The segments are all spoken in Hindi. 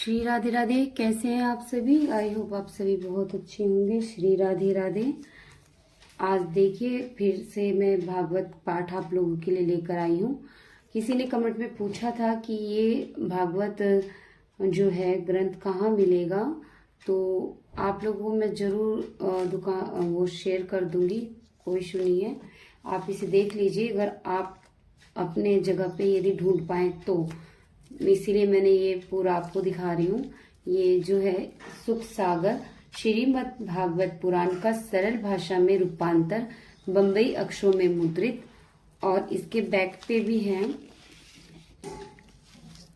श्री राधे राधे। कैसे हैं आप सभी? आई होप आप सभी बहुत अच्छे होंगे। श्री राधे राधे। आज देखिए फिर से मैं भागवत पाठ आप लोगों के लिए लेकर आई हूँ। किसी ने कमेंट में पूछा था कि ये भागवत जो है ग्रंथ कहाँ मिलेगा, तो आप लोगों को मैं जरूर दुकान वो शेयर कर दूंगी, कोई इशू नहीं है। आप इसे देख लीजिए अगर आप अपने जगह पे यदि ढूंढ पाए तो। इसीलिए मैंने ये पूरा आपको दिखा रही हूँ। ये जो है सुख सागर श्रीमद् भागवत पुराण का सरल भाषा में रूपांतर बम्बई अक्षरों में मुद्रित, और इसके बैक पे भी है।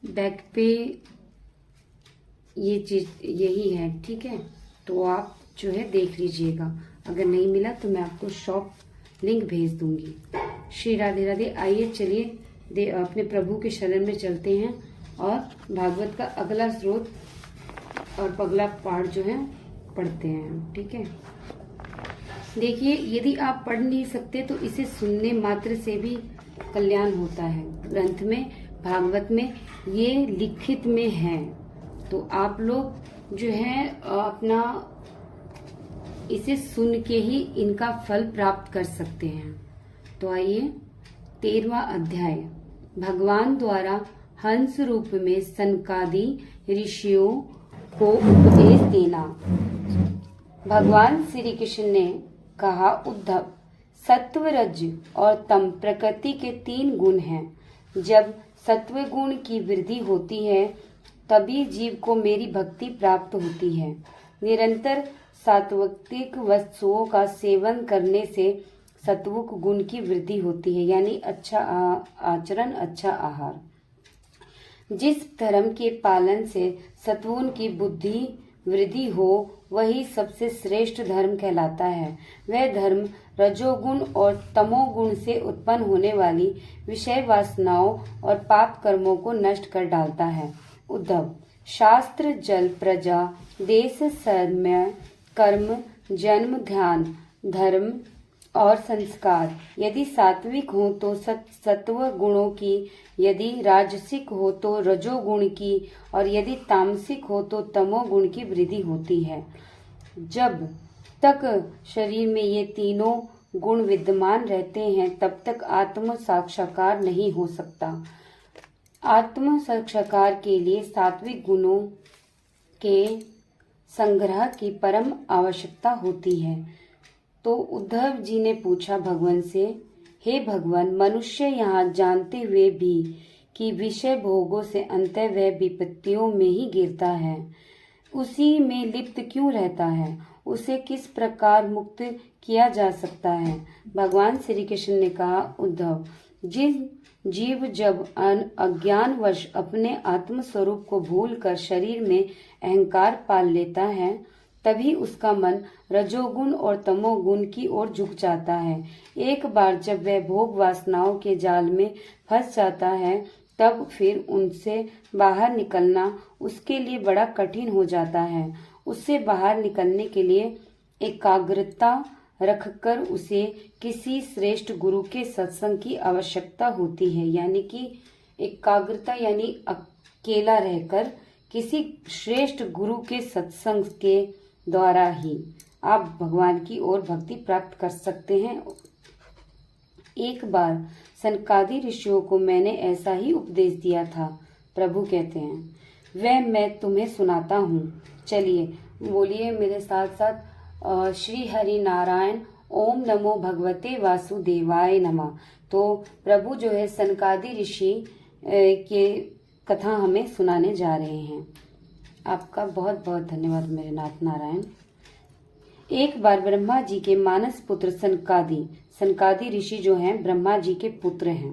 बैक पे ये चीज यही है, ठीक है। तो आप जो है देख लीजिएगा, अगर नहीं मिला तो मैं आपको शॉप लिंक भेज दूंगी। श्री राधे राधे। आइए चलिए अपने प्रभु के शरण में चलते हैं और भागवत का अगला स्रोत और अगला पाठ जो है पढ़ते हैं, ठीक है। देखिए, यदि आप पढ़ नहीं सकते तो इसे सुनने मात्र से भी कल्याण होता है। ग्रंथ में भागवत में ये लिखित में है, तो आप लोग जो है अपना इसे सुन के ही इनका फल प्राप्त कर सकते हैं। तो आइए 13वां अध्याय। भगवान द्वारा हंस रूप में सनकादि ऋषियों को उपदेश देना। भगवान श्री कृष्ण ने कहा, उद्धव, सत्व, रज और तम प्रकृति के 3 गुण हैं। जब सत्व गुण की वृद्धि होती है तभी जीव को मेरी भक्ति प्राप्त होती है। निरंतर सात्विक वस्तुओं का सेवन करने से सत्वुक गुण की वृद्धि होती है, यानी अच्छा आचरण, अच्छा आहार। जिस धर्म के पालन से सत्वगुण की बुद्धि वृद्धि हो वही सबसे श्रेष्ठ धर्म कहलाता है। वह धर्म रजोगुण और तमोगुण से उत्पन्न होने वाली विषय वासनाओं और पाप कर्मों को नष्ट कर डालता है। उद्धव, शास्त्र, जल, प्रजा, देश, समय, कर्म, जन्म, ध्यान, धर्म और संस्कार यदि सात्विक हो तो सत्व गुणों की, यदि राजसिक हो तो रजोगुण की, और यदि तामसिक हो तो तमोगुण की वृद्धि होती है। जब तक शरीर में ये तीनों गुण विद्यमान रहते हैं तब तक आत्म साक्षात्कार नहीं हो सकता। आत्म साक्षात्कार के लिए सात्विक गुणों के संग्रह की परम आवश्यकता होती है। तो उद्धव जी ने पूछा भगवान से, हे भगवान, मनुष्य यहाँ जानते हुए भी कि विषय भोगों से अंततः वह विपत्तियों में ही गिरता है, उसी में लिप्त क्यों रहता है? उसे किस प्रकार मुक्त किया जा सकता है? भगवान श्री कृष्ण ने कहा, उद्धव, जिस जीव जब अज्ञानवश अपने आत्म स्वरूप को भूलकर शरीर में अहंकार पाल लेता है तभी उसका मन रजोगुण और तमोगुण की ओर झुक जाता है। एक बार जब वह भोग वासनाओं के जाल में फंस जाता है तब फिर उनसे बाहर निकलना उसके लिए बड़ा कठिन हो जाता है। उससे बाहर निकलने के लिए एकाग्रता रखकर उसे किसी श्रेष्ठ गुरु के सत्संग की आवश्यकता होती है। यानी कि एकाग्रता यानी अकेला रहकर किसी श्रेष्ठ गुरु के सत्संग के द्वारा ही आप भगवान की ओर भक्ति प्राप्त कर सकते हैं। एक बार सनकादि ऋषियों को मैंने ऐसा ही उपदेश दिया था। प्रभु कहते हैं, वह मैं तुम्हें सुनाता हूँ। चलिए बोलिए मेरे साथ साथ, श्री हरि नारायण, ओम नमो भगवते वासुदेवाय नमः। तो प्रभु जो है सनकादि ऋषि के कथा हमें सुनाने जा रहे हैं। आपका बहुत बहुत धन्यवाद मेरे नाथ नारायण। एक बार ब्रह्मा जी के मानस पुत्र सनकादि ऋषि जो हैं ब्रह्मा जी के पुत्र हैं।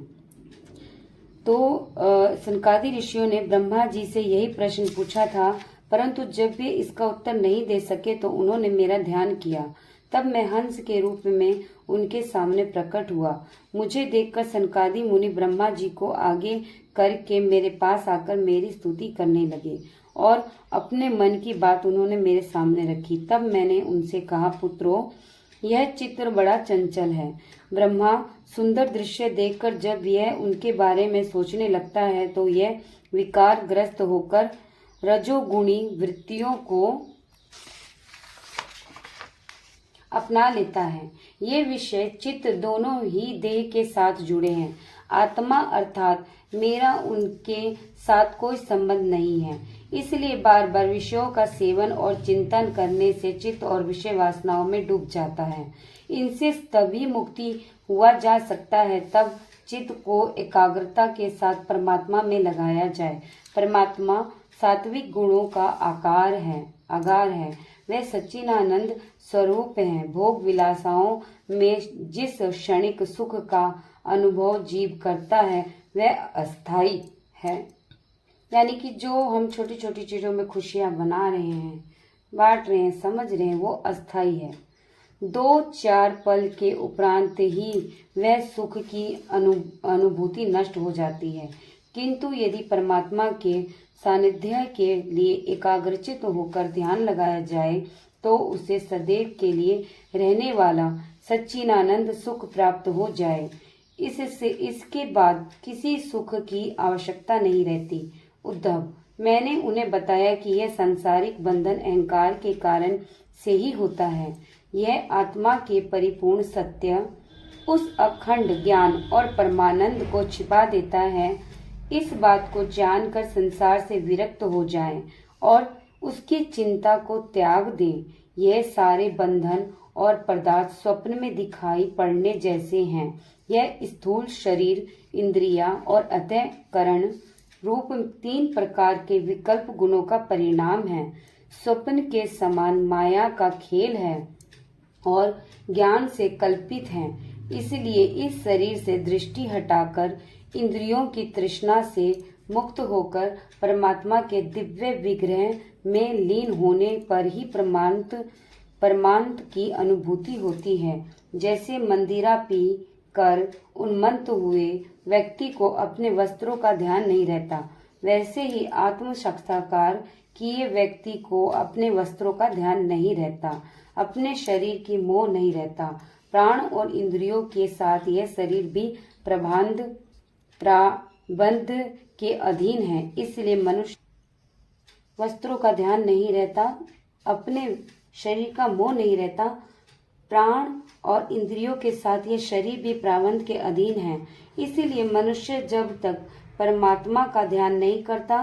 तो सनकादि ऋषियों ने ब्रह्मा जी से यही प्रश्न पूछा था, परंतु जब वे इसका उत्तर नहीं दे सके तो उन्होंने मेरा ध्यान किया। तब मैं हंस के रूप में उनके सामने प्रकट हुआ। मुझे देखकर सनकादि मुनि ब्रह्मा जी को आगे करके मेरे पास आकर मेरी स्तुति करने लगे और अपने मन की बात उन्होंने मेरे सामने रखी। तब मैंने उनसे कहा, पुत्रों, यह चित्र बड़ा चंचल है। ब्रह्मा सुंदर दृश्य देखकर जब यह उनके बारे में सोचने लगता है तो यह विकार ग्रस्त होकर रजोगुणी वृत्तियों को अपना लेता है। ये विषय चित्त दोनों ही देह के साथ जुड़े हैं। आत्मा अर्थात मेरा उनके साथ कोई संबंध नहीं है। इसलिए बार बार विषयों का सेवन और चिंतन करने से चित्त और विषय वासनाओं में डूब जाता है। इनसे तभी मुक्ति हुआ जा सकता है तब चित्त को एकाग्रता के साथ परमात्मा में लगाया जाए। परमात्मा सात्विक गुणों का आगार है। वह सच्चिदानंद स्वरूप है। भोग विलासाओं में जिस क्षणिक सुख का अनुभव जीव करता है वह अस्थाई है। यानी कि जो हम छोटी छोटी चीजों में खुशियां बना रहे हैं, बांट रहे हैं, समझ रहे हैं, वो अस्थाई है। 2-4 पल के उपरांत ही वह सुख की अनुभूति नष्ट हो जाती है। किंतु यदि परमात्मा के सानिध्य के लिए एकाग्रचित होकर ध्यान लगाया जाए तो उसे सदैव के लिए रहने वाला सच्चिदानंद सुख प्राप्त हो जाए। इसके बाद किसी सुख की आवश्यकता नहीं रहती। उद्धव, मैंने उन्हें बताया कि यह सांसारिक बंधन अहंकार के कारण से ही होता है। यह आत्मा के परिपूर्ण सत्य, उस अखंड ज्ञान और परमानंद को छिपा देता है। इस बात को जानकर संसार से विरक्त हो जाएं और उसकी चिंता को त्याग दें। यह सारे बंधन और पदार्थ स्वप्न में दिखाई पड़ने जैसे हैं। यह स्थूल शरीर, इंद्रियां और अंतःकरण रूप 3 प्रकार के विकल्प गुणों का परिणाम है। स्वप्न के समान माया का खेल है और ज्ञान से कल्पित है। इसलिए इस शरीर से दृष्टि हटाकर इंद्रियों की तृष्णा से मुक्त होकर परमात्मा के दिव्य विग्रह में लीन होने पर ही परमानंद की अनुभूति होती है। जैसे मंदिरा पी कर उन्मत्त हुए व्यक्ति को अपने वस्त्रों का ध्यान नहीं रहता, वैसे ही आत्म साक्षात्कार किए व्यक्ति को अपने वस्त्रों का ध्यान नहीं रहता, अपने शरीर की मोह नहीं रहता। प्राण और इंद्रियों के साथ यह शरीर भी प्रबंध के अधीन है। इसलिए मनुष्य वस्त्रों का ध्यान नहीं रहता, अपने शरीर का मोह नहीं रहता। प्राण और इंद्रियों के साथ ये शरीर भी प्रबंध के अधीन है। इसीलिए मनुष्य जब तक परमात्मा का ध्यान नहीं करता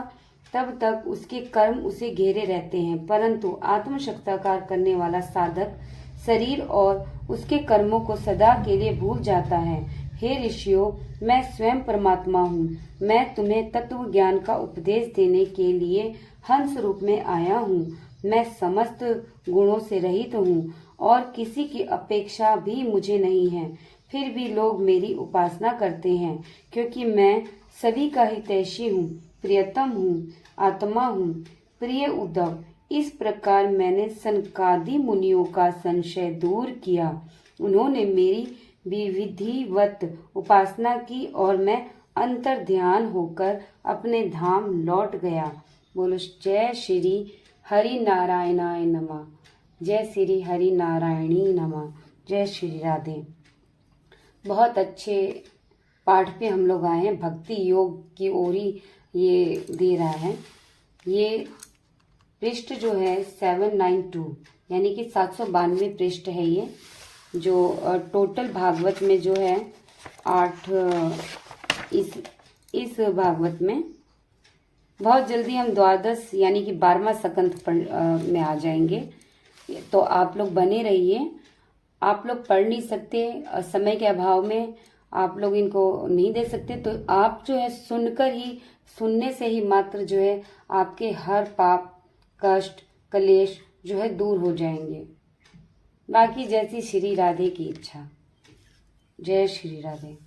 तब तक उसके कर्म उसे घेरे रहते हैं। परंतु आत्म साक्षात्कार करने वाला साधक शरीर और उसके कर्मों को सदा के लिए भूल जाता है। हे ऋषियों, मैं स्वयं परमात्मा हूँ। मैं तुम्हें तत्व ज्ञान का उपदेश देने के लिए हंस रूप में आया हूँ। मैं समस्त गुणों से रहित हूँ और किसी की अपेक्षा भी मुझे नहीं है। फिर भी लोग मेरी उपासना करते हैं क्योंकि मैं सभी का हितैषी हूँ, प्रियतम हूँ, आत्मा हूँ। प्रिय उद्धव, इस प्रकार मैंने सनकादि मुनियों का संशय दूर किया। उन्होंने मेरी विधिवत उपासना की और मैं अंतर ध्यान होकर अपने धाम लौट गया। बोलो जय श्री हरि नारायणाय नमः। जय श्री हरि नारायणी नमः। जय श्री राधे। बहुत अच्छे पाठ पे हम लोग आए हैं। भक्ति योग की ओर ही ये दे रहा है। ये पृष्ठ जो है 792 यानी कि 792 पृष्ठ है। ये जो टोटल भागवत में जो है 8 इस भागवत में बहुत जल्दी हम द्वादश यानी कि 12वां स्कंध में आ जाएंगे। तो आप लोग बने रहिए। आप लोग पढ़ नहीं सकते, समय के अभाव में आप लोग इनको नहीं दे सकते, तो आप जो है सुनने से ही मात्र जो है आपके हर पाप, कष्ट, कलेश जो है दूर हो जाएंगे। बाकी जैसी श्री राधे की इच्छा। जय श्री राधे।